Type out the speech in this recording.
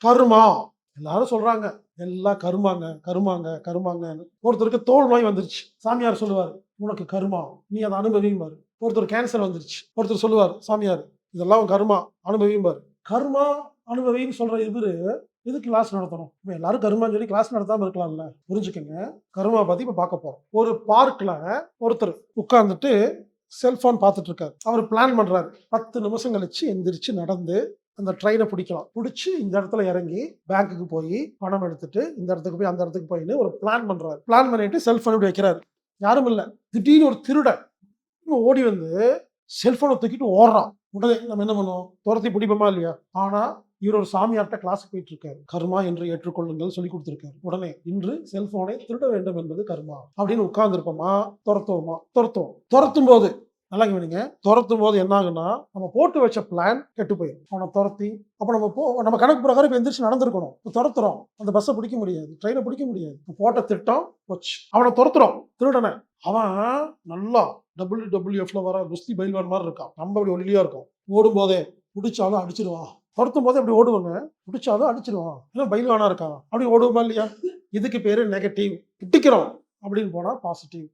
கருமா. எல்லாரும் சொல்றாங்க. எல்லாம் கருமாங்க, கருமாங்க, கருமாங்கன்னு. ஒருத்தருக்கு தோல் நோய் வந்துருச்சு. சாமியார் சொல்லுவாரு, "உனக்கு கருமா. நீ அத அனுபவிம்பாரு." ஒருத்தருக்கு கேன்சர் வந்துருச்சு. ஒருத்தர் சொல்லுவாரு சாமியார், "இதெல்லாம் உன் கருமா. அனுபவிம்பாரு." கர்மா, அனுபவின்னு சொல்ற இவரு எதுக்கு கிளாஸ் நடத்தணும்? இப்ப எல்லாரும் கருமான்னு சொல்லி கிளாஸ் நடத்தாம இருக்கலாம்ல. புரிஞ்சுக்கங்க. கருமா பத்தி இப்ப பார்க்க போறோம். ஒரு பார்க்ல ஒருத்தர் உட்கார்ந்துட்டு செல்போன் பார்த்துட்டு இருக்காரு. அவர் பிளான் பண்றாரு. 10 நிமிஷம் கழிச்சு எந்திரிச்சு நடந்து அந்த ட்ரெயினை பிடிக்கலாம். பிடிச்சு இந்த இடத்துல இறங்கி பேங்க்குக்கு போய் பணம் எடுத்துட்டு இந்த இடத்துக்கு போய் அந்த இடத்துக்கு போயின்னு ஒரு பிளான் பண்றாரு. பிளான் பண்ணிட்டு செல்போன் இப்படி வைக்கிறாரு. யாரும் இல்ல. திடீர்னு ஒரு திருடன் ஓடி வந்து செல்போனை தூக்கிட்டு ஓடுறான். உடனே நம்ம என்ன பண்ணுவோம்? துரத்தி பிடிப்போமா இல்லையா? ஆனா இவர் ஒரு சாமியார்ட்ட கிளாஸ் போயிட்டு இருக்காரு. கர்மா என்று ஏற்றுக்கொள்ளுங்கள் சொல்லி கொடுத்திருக்காரு. உடனே இன்று செல்போனை திருட வேண்டும் என்பது கர்மா அப்படின்னு உட்கார்ந்து இருப்போமா? துரத்துவோமா? துரத்துவோம். துரத்தும் போது நல்லா கவனிங்க. துரத்தும் போது என்ன ஆகுன்னா, நம்ம போட்டு வச்ச பிளான் கெட்டு போயிடும். அவனை துரத்தி அப்ப நம்ம கணக்கு பிரகாரம் இப்ப எந்திரிச்சு நடந்திருக்கணும். இப்ப துரத்துறோம். அந்த பஸ்ஸை பிடிக்க முடியாது. ட்ரெயினை பிடிக்க முடியாது. போட்ட திட்டம் போச்சு. அவனை துரத்துறோம். திருடனை. அவன் நல்லா WWFல வர குஸ்தி பைல்வான் மாதிரி இருக்கான். நம்ம அப்படி ஒல்லியா இருக்கும். ஓடும் போதே பிடிச்சாலும் அடிச்சிருவான். துரத்தும் போதே அப்படி ஓடுவாங்க. பிடிச்சாலும் அடிச்சிருவான். ஏன்னா பைல்வானா இருக்கான். அப்படி ஓடுவோமா இல்லையா? இதுக்கு பேரு நெகட்டிவ். பிடிக்கிறோம் அப்படின்னு போனா பாசிட்டிவ்.